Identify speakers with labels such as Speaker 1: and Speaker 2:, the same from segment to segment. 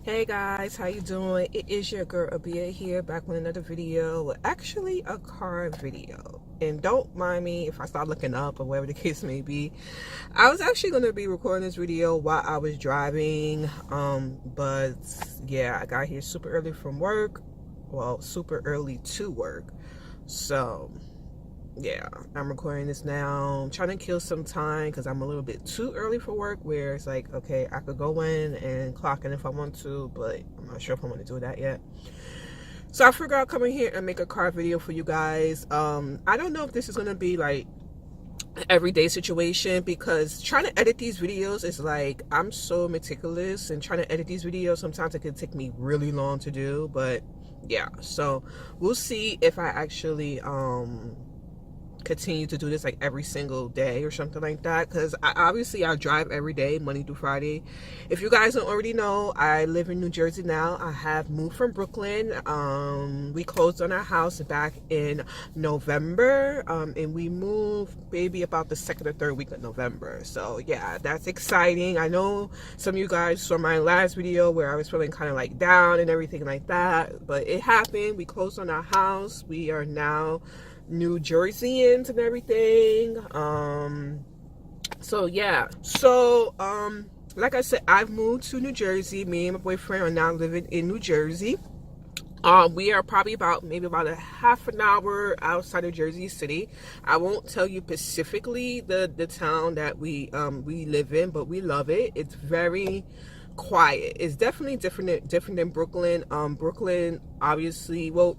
Speaker 1: Hey guys, how you doing? It is your girl Abia here, back with another video. Well, actually a car video. And don't mind me if I start looking up or whatever the case may be. I was actually going to be recording this video while I was driving. But yeah, I got here super early from work. Well, super early to work. So yeah, I'm recording this now. I'm trying to kill some time because I'm a little bit too early for work, where it's like, okay, I could go in and clock in if I want to, but I'm not sure if I want to do that yet. So I figured I'll come in here and make a car video for you guys. I don't know if this is going to be like an everyday situation, because trying to edit these videos is like, I'm so meticulous, and trying to edit these videos, sometimes it can take me really long to do. But yeah, so we'll see if I actually continue to do this like every single day or something like that, because obviously I drive every day, Monday through Friday. If you guys don't already know, I live in New Jersey now. I have moved from Brooklyn. We closed on our house back in November, and we moved maybe about the second or third week of November. So yeah, that's exciting. I know some of you guys saw my last video where I was feeling kind of like down and everything like that, but it happened. We closed on our house. We are now New Jerseyans and everything. So yeah, so like I said, I've moved to New Jersey. Me and my boyfriend are now living in New Jersey. We are probably maybe about a half an hour outside of Jersey City. I won't tell you specifically the town that we live in, but we love it. It's very quiet. It's definitely different than Brooklyn. Brooklyn, obviously, well,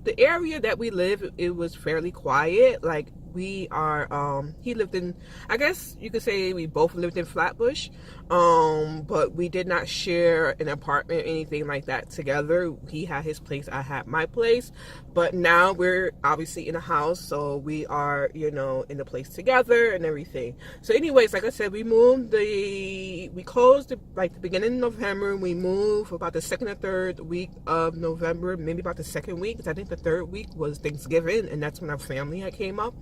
Speaker 1: the area that we live, it was fairly quiet. Like, we are he lived in, I guess you could say we both lived in Flatbush, but we did not share an apartment or anything like that together. He had his place, I had my place, but now we're obviously in a house, so we are, you know, in the place together and everything. So anyways, like I said, we closed like the beginning of November. We moved about the second or third week of November, maybe about the second week, because I think the third week was Thanksgiving, and that's when our family had came up,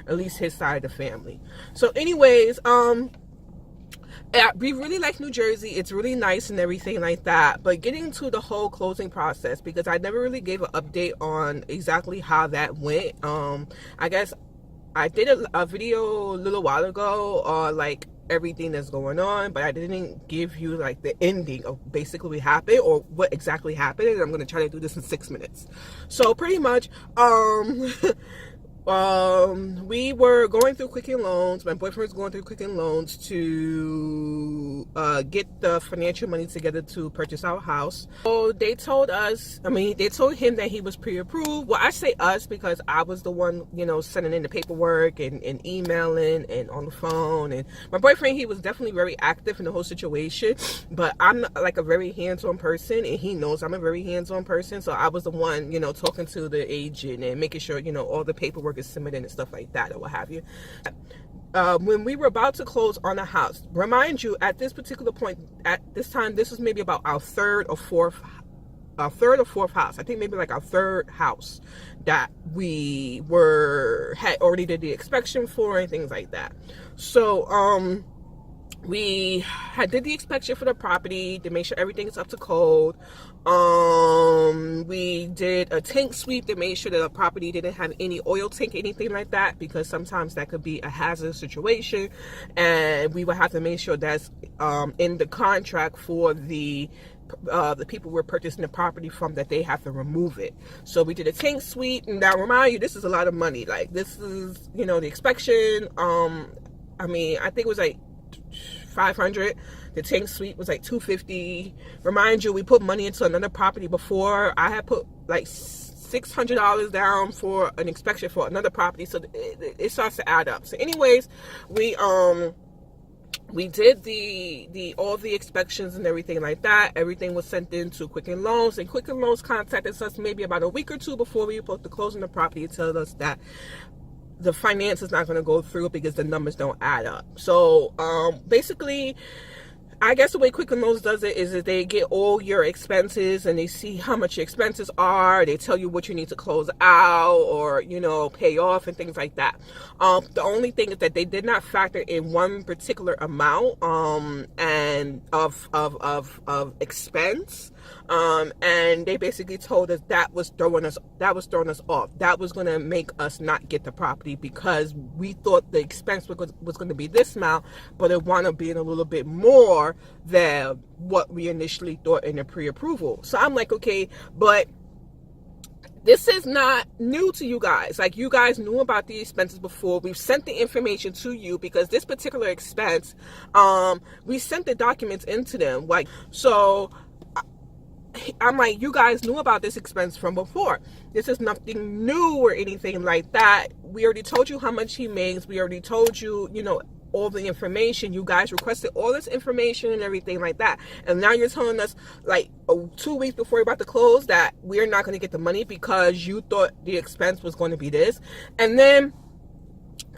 Speaker 1: at least his side of the family. So anyways, we really like New Jersey. It's really nice and everything like that. But getting to the whole closing process, because I never really gave an update on exactly how that went. I guess I did a video a little while ago on like everything that's going on, but I didn't give you like the ending of basically what happened or what exactly happened. And I'm going to try to do this in 6 minutes. So pretty much, we were going through Quicken Loans. My boyfriend was going through Quicken Loans to get the financial money together to purchase our house. So they told us, they told him that he was pre-approved. Well, I say us because I was the one, you know, sending in the paperwork and emailing and on the phone. And my boyfriend, he was definitely very active in the whole situation, but I'm like a very hands-on person, and he knows I'm a very hands-on person. So I was the one, you know, talking to the agent and making sure, you know, all the paperwork is submitted and stuff like that, or what have you. When we were about to close on the house, remind you, at this particular point, at this time, this was maybe about our third or fourth house. I think maybe like our third house that we had already did the inspection for and things like that. So we did the inspection for the property to make sure everything is up to code. We did a tank sweep to make sure that the property didn't have any oil tank, anything like that, because sometimes that could be a hazardous situation, and we would have to make sure that's in the contract for the people we're purchasing the property from, that they have to remove it. So we did a tank sweep, and now remind you, this is a lot of money. Like, this is, you know, the inspection. I think it was like $500. The tank sweep was like $250. Remind you, we put money into another property before. I had put like $600 down for an inspection for another property, so it starts to add up. So anyways, we did all the inspections and everything like that. Everything was sent in to Quicken Loans, and Quicken Loans contacted us maybe about a week or two before we were supposed to close on the property to tell us that the finance is not going to go through because the numbers don't add up. So basically, I guess the way Quicken Loans does it is that they get all your expenses, and they see how much your expenses are. They tell you what you need to close out or, you know, pay off and things like that. The only thing is that they did not factor in one particular amount and of expense And they basically told us that was throwing us off. That was going to make us not get the property because we thought the expense was going to be this amount, but it wound up being a little bit more than what we initially thought in the pre-approval. So I'm like, okay, but this is not new to you guys. Like, you guys knew about the expenses before. We've sent the information to you because this particular expense, we sent the documents into them. Like, so I'm like, you guys knew about this expense from before. This is nothing new or anything like that. We already told you how much he makes. We already told you, all the information. You guys requested all this information and everything like that. And now you're telling us, like, 2 weeks before you're about to close, that we're not going to get the money because you thought the expense was going to be this. And then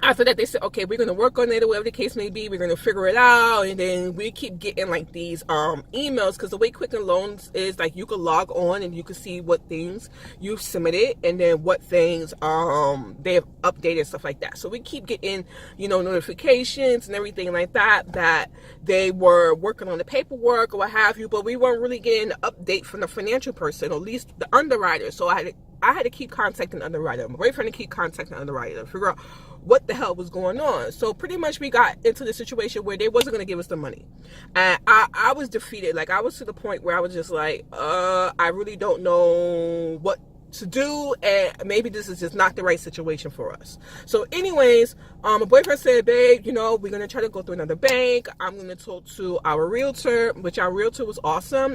Speaker 1: after that, they said, okay, we're going to work on it, or whatever the case may be. We're going to figure it out. And then we keep getting like these emails, because the way Quicken Loans is, like, you can log on and you can see what things you've submitted and then what things they have updated, stuff like that. So we keep getting, notifications and everything like that, that they were working on the paperwork or what have you, but we weren't really getting an update from the financial person, or at least the underwriter. So I had to keep contacting the underwriter. My boyfriend to keep contacting the underwriter to figure out what the hell was going on. So pretty much we got into the situation where they wasn't going to give us the money. And I was defeated. Like, I was to the point where I was just like, I really don't know what to do, and maybe this is just not the right situation for us. So anyways, my boyfriend said, babe, we're going to try to go through another bank. I'm going to talk to our realtor, which our realtor was awesome.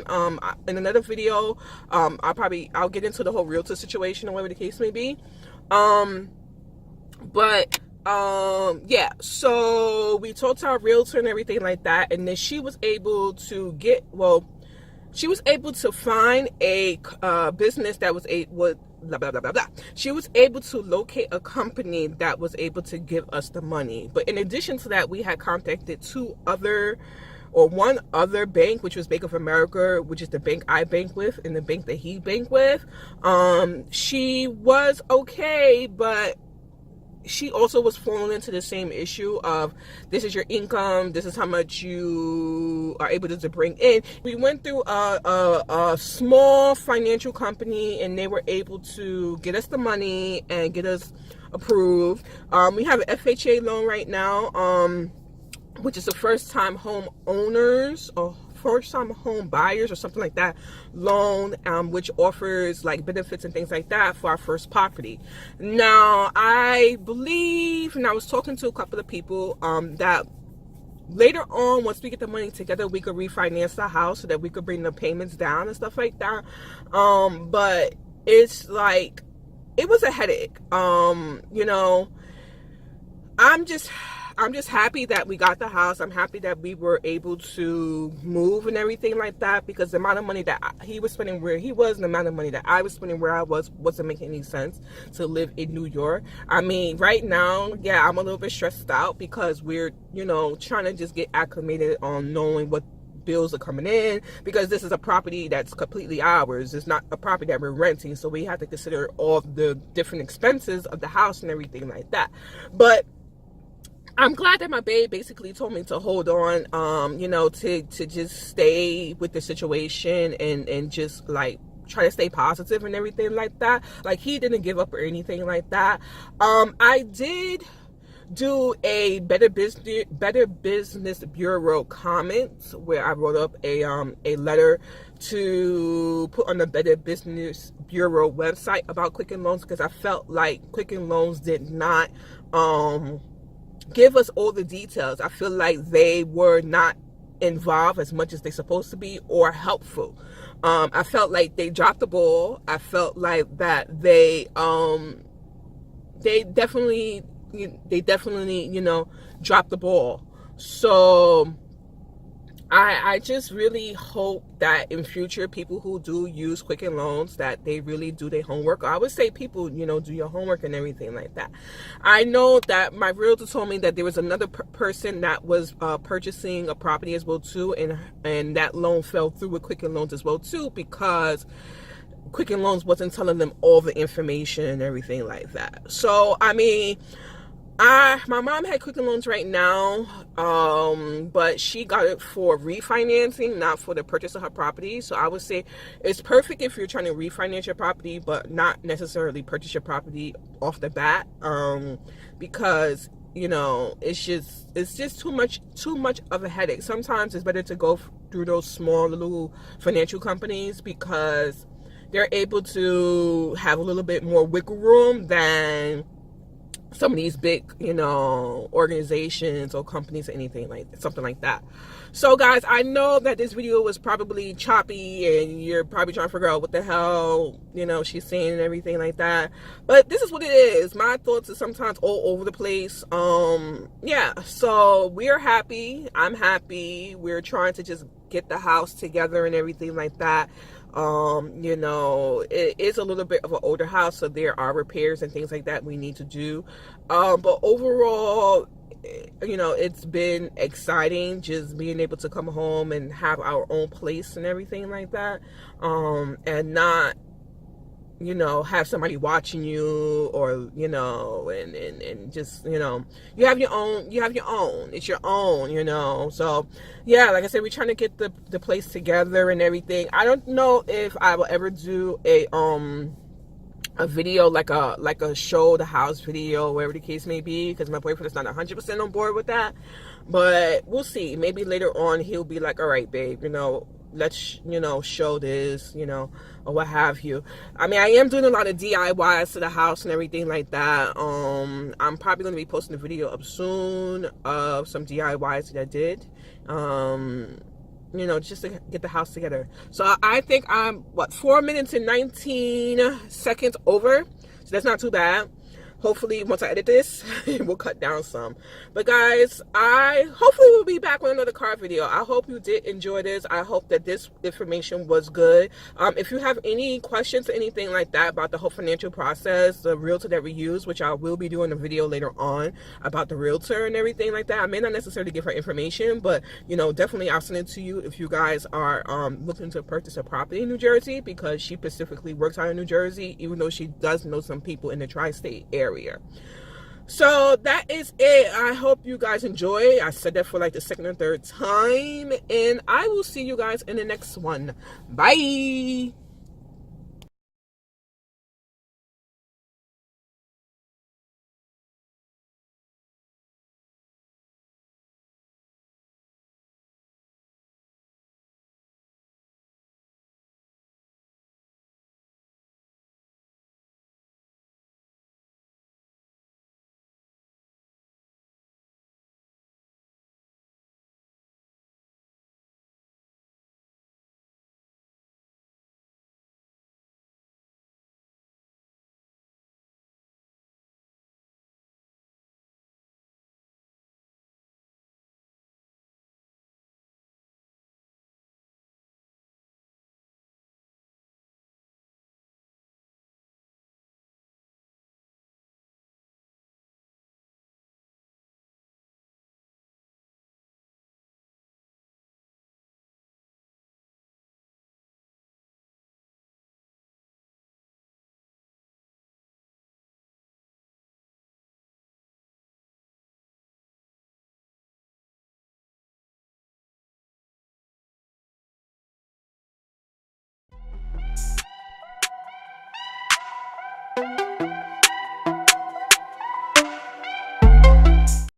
Speaker 1: In another video, I'll get into the whole realtor situation or whatever the case may be. Yeah, so we talked to our realtor and everything like that, and then she was able to find a business that was blah, blah, blah, blah, blah. She was able to locate a company that was able to give us the money. But in addition to that, we had contacted one other bank, which was Bank of America, which is the bank I bank with and the bank that he banked with. She was okay, but she also was falling into the same issue of, this is your income, this is how much you are able to bring in. We went through a small financial company, and they were able to get us the money and get us approved. We have an FHA loan right now, which is the first-time home owners or first-time home buyers or something like that loan, which offers like benefits and things like that for our first property. Now, I believe, and I was talking to a couple of people, that later on, once we get the money together, we could refinance the house so that we could bring the payments down and stuff like that. But it's like, it was a headache. I'm just happy that we got the house. I'm happy that we were able to move and everything like that, because the amount of money that he was spending where he was and the amount of money that I was spending where I wasn't making any sense to live in New York. I mean, right now, yeah, I'm a little bit stressed out because we're, trying to just get acclimated on knowing what bills are coming in, because this is a property that's completely ours. It's not a property that we're renting, so we have to consider all the different expenses of the house and everything like that. But I'm glad that my babe basically told me to hold on, to just stay with the situation and just like try to stay positive and everything like that. Like, he didn't give up or anything like that. I did do a Better Business Bureau comments where I wrote up a letter to put on the Better Business Bureau website about Quicken Loans, because I felt like Quicken Loans did not give us all the details. I feel like they were not involved as much as they're supposed to be, or helpful. I felt like they dropped the ball. I felt like that they definitely dropped the ball. So I just really hope that in future, people who do use Quicken Loans, that they really do their homework. I would say people, do your homework and everything like that. I know that my realtor told me that there was another person that was purchasing a property as well too, and that loan fell through with Quicken Loans as well too, because Quicken Loans wasn't telling them all the information and everything like that. So, I mean, My mom had Quicken Loans right now, but she got it for refinancing, not for the purchase of her property. So I would say it's perfect if you're trying to refinance your property, but not necessarily purchase your property off the bat, because it's just too much of a headache. Sometimes it's better to go through those small little financial companies because they're able to have a little bit more wiggle room than some of these big, organizations or companies or something like that. So guys, I know that this video was probably choppy and you're probably trying to figure out what the hell, she's saying and everything like that. But this is what it is. My thoughts are sometimes all over the place. Yeah, so we're happy. I'm happy. We're trying to just get the house together and everything like that. It is a little bit of an older house, so there are repairs and things like that we need to do. But overall, it's been exciting just being able to come home and have our own place and everything like that. And not, have somebody watching you or, and just, you have your own, it's your own, so yeah, like I said, we're trying to get the place together and everything. I don't know if I will ever do a video like a show the house video, wherever the case may be, because my boyfriend is not 100% on board with that, but we'll see. Maybe later on he'll be like, all right babe, let's show this, or what have you. I mean, I am doing a lot of DIYs to the house and everything like that. I'm probably going to be posting a video up soon of some DIYs that I did, just to get the house together. So I think I'm 4 minutes and 19 seconds over, so that's not too bad. Hopefully, once I edit this, we'll cut down some. But guys, hopefully we'll be back with another car video. I hope you did enjoy this. I hope that this information was good. If you have any questions or anything like that about the whole financial process, the realtor that we use, which I will be doing a video later on about the realtor and everything like that. I may not necessarily give her information, but definitely I'll send it to you if you guys are looking to purchase a property in New Jersey, because she specifically works out in New Jersey, even though she does know some people in the tri-state area. So that is it. I hope you guys enjoy. I said that for like the second or third time, and I will see you guys in the next one. Bye.